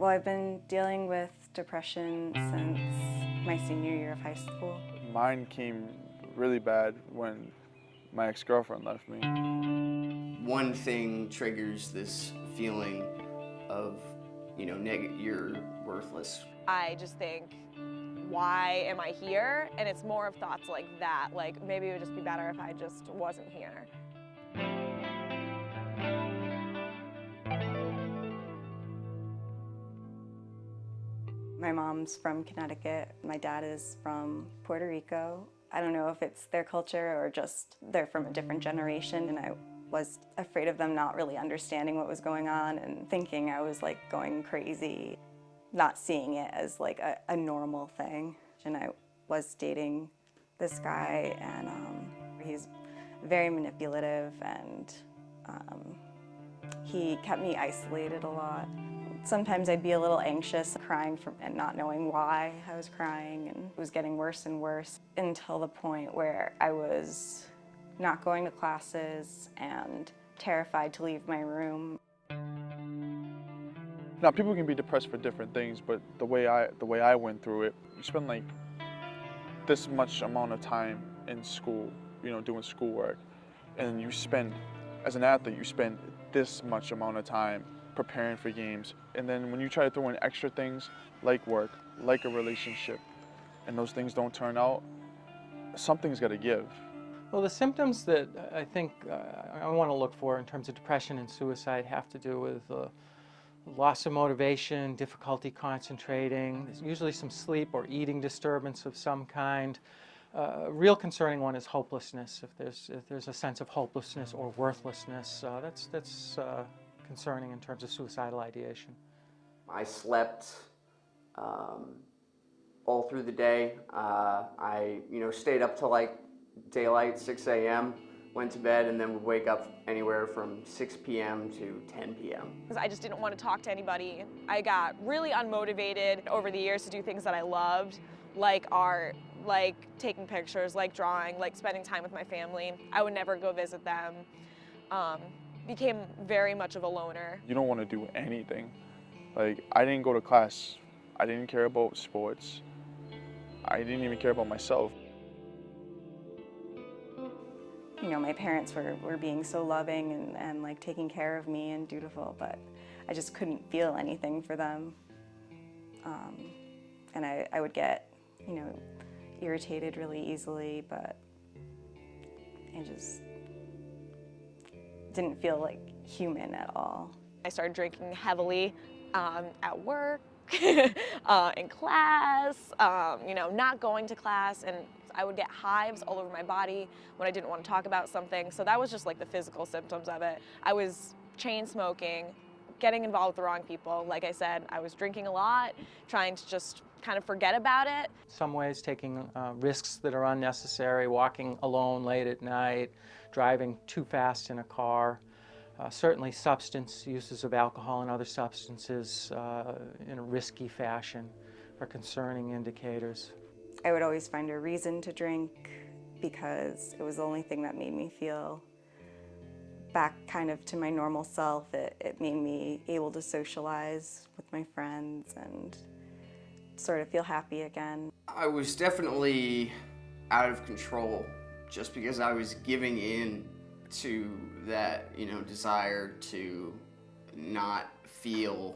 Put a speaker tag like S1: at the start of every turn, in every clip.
S1: Well, I've been dealing with depression since my senior year of high school.
S2: Mine came really bad when my ex-girlfriend left me.
S3: One thing triggers this feeling of, you're worthless.
S4: I just think, why am I here? And it's more of thoughts like that, like maybe it would just be better if I just wasn't here.
S1: My mom's from Connecticut. My dad is from Puerto Rico. I don't know if it's their culture or just they're from a different generation, and I was afraid of them not really understanding what was going on and thinking I was like going crazy, not seeing it as like a normal thing. And I was dating this guy, and he's very manipulative, and he kept me isolated a lot. Sometimes I'd be a little anxious, crying and not knowing why I was crying, and it was getting worse and worse until the point where I was not going to classes and terrified to leave my room.
S2: Now, people can be depressed for different things, but the way I went through it, you spend like this much amount of time in school, doing schoolwork, and you spend, as an athlete, you spend this much amount of time preparing for games, and then when you try to throw in extra things like work, like a relationship, and those things don't turn out, something's got to give.
S5: Well, the symptoms that I think I want to look for in terms of depression and suicide have to do with loss of motivation, difficulty concentrating. There's usually some sleep or eating disturbance of some kind. A real concerning one is hopelessness. If there's a sense of hopelessness or worthlessness, that's concerning in terms of suicidal ideation.
S3: I slept all through the day. I stayed up till like daylight, 6 a.m., went to bed, and then would wake up anywhere from 6 p.m. to 10 p.m.
S4: Because I just didn't want to talk to anybody. I got really unmotivated over the years to do things that I loved, like art, like taking pictures, like drawing, like spending time with my family. I would never go visit them. Became very much of a loner.
S2: You don't want to do anything. Like, I didn't go to class. I didn't care about sports. I didn't even care about myself.
S1: My parents were being so loving and like taking care of me and dutiful, but I just couldn't feel anything for them. And I would get, irritated really easily, but I just didn't feel like human at all.
S4: I started drinking heavily at work, in class, not going to class, and I would get hives all over my body when I didn't want to talk about something. So that was just like the physical symptoms of it. I was chain smoking, getting involved with the wrong people. Like I said, I was drinking a lot, trying to just kind of forget about it.
S5: Some ways taking risks that are unnecessary, walking alone late at night, driving too fast in a car. Certainly substance uses of alcohol and other substances in a risky fashion are concerning indicators.
S1: I would always find a reason to drink because it was the only thing that made me feel back kind of to my normal self. It made me able to socialize with my friends and sort of feel happy again.
S3: I was definitely out of control just because I was giving in to that, desire to not feel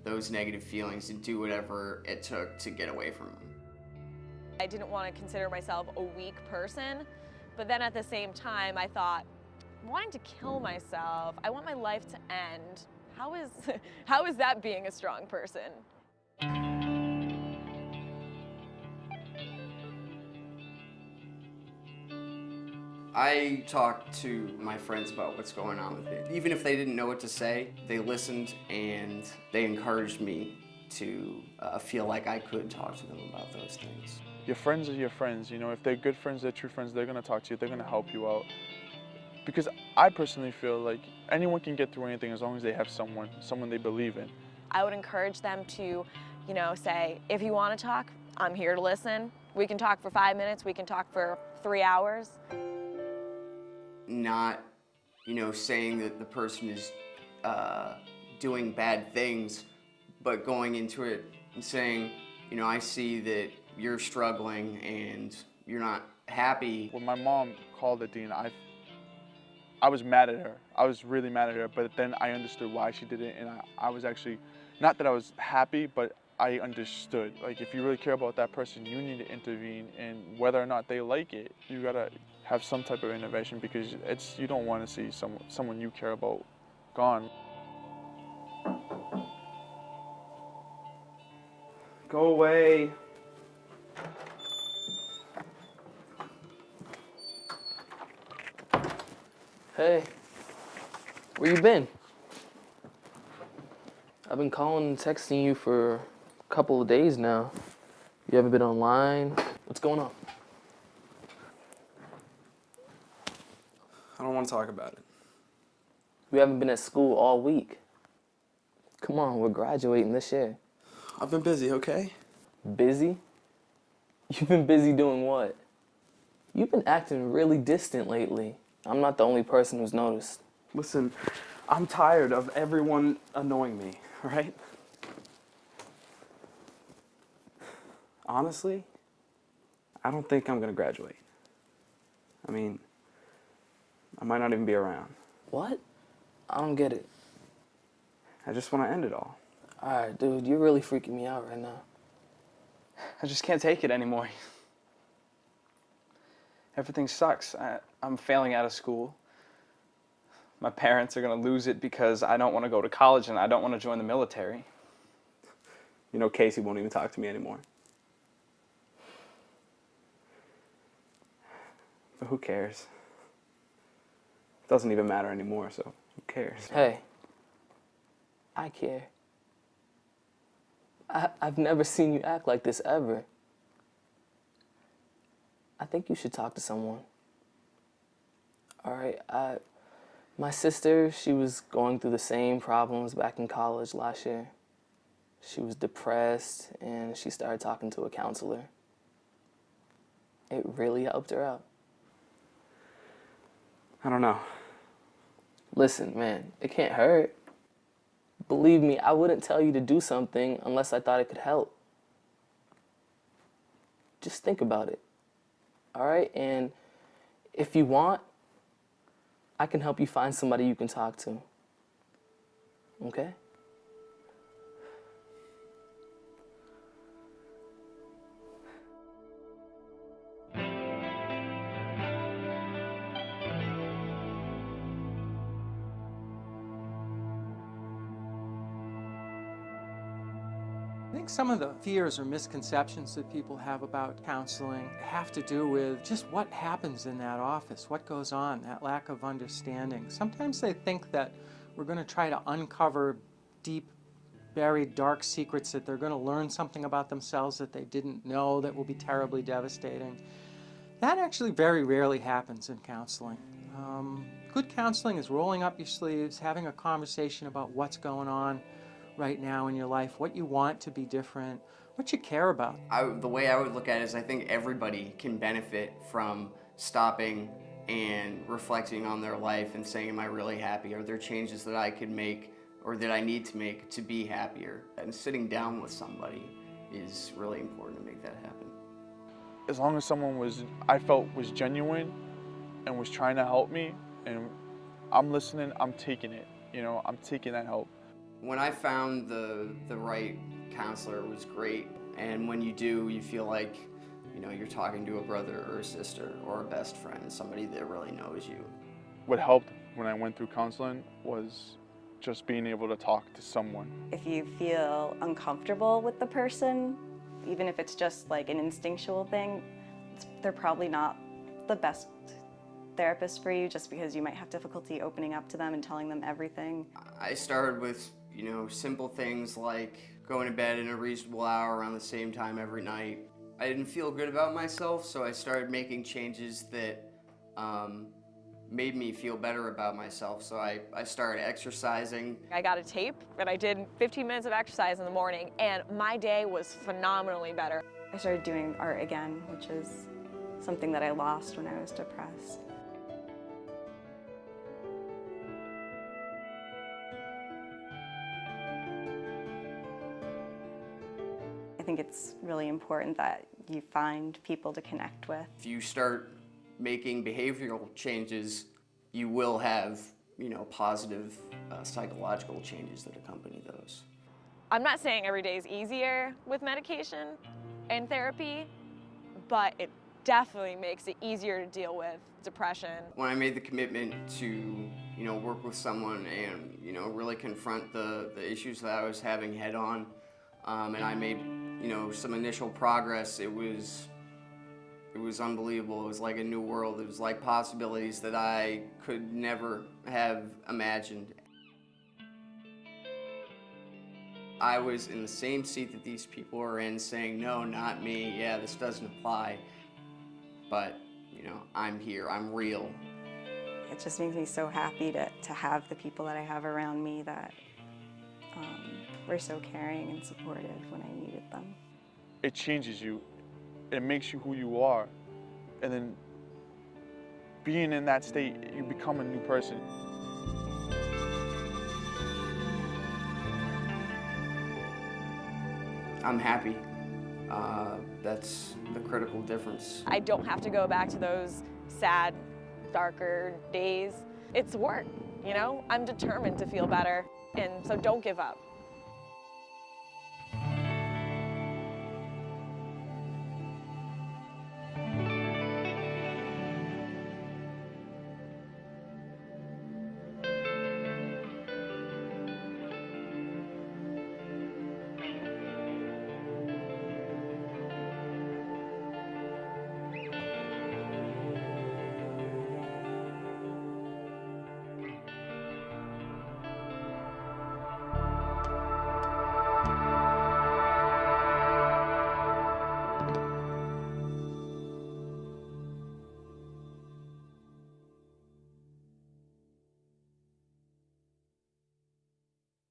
S3: those negative feelings and do whatever it took to get away from them.
S4: I didn't want to consider myself a weak person, but then at the same time I thought, wanting to kill myself, I want my life to end. How is that being a strong person?
S3: I talked to my friends about what's going on with me. Even if they didn't know what to say, they listened and they encouraged me to feel like I could talk to them about those things.
S2: Your friends are your friends. If they're good friends, they're true friends, they're going to talk to you, they're going to help you out. Because I personally feel like anyone can get through anything as long as they have someone they believe in.
S4: I would encourage them to, say, if you want to talk, I'm here to listen. We can talk for 5 minutes, we can talk for 3 hours.
S3: Not, saying that the person is doing bad things, but going into it and saying, you know, I see that you're struggling and you're not happy.
S2: When my mom called the dean, I was mad at her. I was really mad at her, but then I understood why she did it, and I was actually, not that I was happy, but I understood. Like, if you really care about that person, you need to intervene, and whether or not they like it, you gotta have some type of intervention, because you don't want to see someone you care about gone.
S6: Go away.
S7: Hey, where you been? I've been calling and texting you for a couple of days now. You haven't been online. What's going on?
S6: I don't want to talk about it.
S7: You haven't been at school all week. Come on, we're graduating this year.
S6: I've been busy, okay?
S7: Busy? You've been busy doing what? You've been acting really distant lately. I'm not the only person who's noticed.
S6: Listen, I'm tired of everyone annoying me, all right? Honestly, I don't think I'm gonna graduate. I mean, I might not even be around.
S7: What? I don't get it.
S6: I just want to end it all.
S7: Alright, dude, you're really freaking me out right now.
S6: I just can't take it anymore. Everything sucks. I'm failing out of school. My parents are going to lose it because I don't want to go to college and I don't want to join the military. You know, Casey won't even talk to me anymore. But who cares? It doesn't even matter anymore, so who cares?
S7: Hey, I care. I've never seen you act like this ever. I think you should talk to someone. All right, my sister, she was going through the same problems back in college last year. She was depressed and she started talking to a counselor. It really helped her out.
S6: I don't know.
S7: Listen, man, it can't hurt. Believe me, I wouldn't tell you to do something unless I thought it could help. Just think about it. All right? And if you want, I can help you find somebody you can talk to. Okay?
S5: I think some of the fears or misconceptions that people have about counseling have to do with just what happens in that office, what goes on, that lack of understanding. Sometimes they think that we're going to try to uncover deep, buried, dark secrets, that they're going to learn something about themselves that they didn't know that will be terribly devastating. That actually very rarely happens in counseling. Good counseling is rolling up your sleeves, having a conversation about what's going on right now in your life, what you want to be different, what you care about.
S3: The way I would look at it is I think everybody can benefit from stopping and reflecting on their life and saying, am I really happy? Are there changes that I could make or that I need to make to be happier? And sitting down with somebody is really important to make that happen.
S2: As long as someone I felt was genuine and was trying to help me, and I'm listening, I'm taking it. You know, I'm taking that help.
S3: When I found the right counselor, it was great. And when you do, you feel like, you know, you're talking to a brother or a sister or a best friend, somebody that really knows you.
S2: What helped when I went through counseling was just being able to talk to someone.
S1: If you feel uncomfortable with the person, even if it's just like an instinctual thing, they're probably not the best therapist for you, just because you might have difficulty opening up to them and telling them everything.
S3: I started with, you know, simple things like going to bed in a reasonable hour around the same time every night. I didn't feel good about myself, so I started making changes that made me feel better about myself. So I started exercising.
S4: I got a tape and I did 15 minutes of exercise in the morning and my day was phenomenally better.
S1: I started doing art again, which is something that I lost when I was depressed. I think it's really important that you find people to connect with.
S3: If you start making behavioral changes, you will have, positive psychological changes that accompany those.
S4: I'm not saying every day is easier with medication and therapy, but it definitely makes it easier to deal with depression.
S3: When I made the commitment to, work with someone and, really confront the issues that I was having head on, and I made, some initial progress, it was unbelievable. It was like a new world. It was like possibilities that I could never have imagined. I was in the same seat that these people are in, saying, no, not me, yeah, this doesn't apply. But, I'm here, I'm real.
S1: It just makes me so happy to have the people that I have around me that were so caring and supportive when I needed them.
S2: It changes you. It makes you who you are. And then being in that state, you become a new person.
S3: I'm happy. That's the critical difference.
S4: I don't have to go back to those sad, darker days. It's work, I'm determined to feel better, and so don't give up.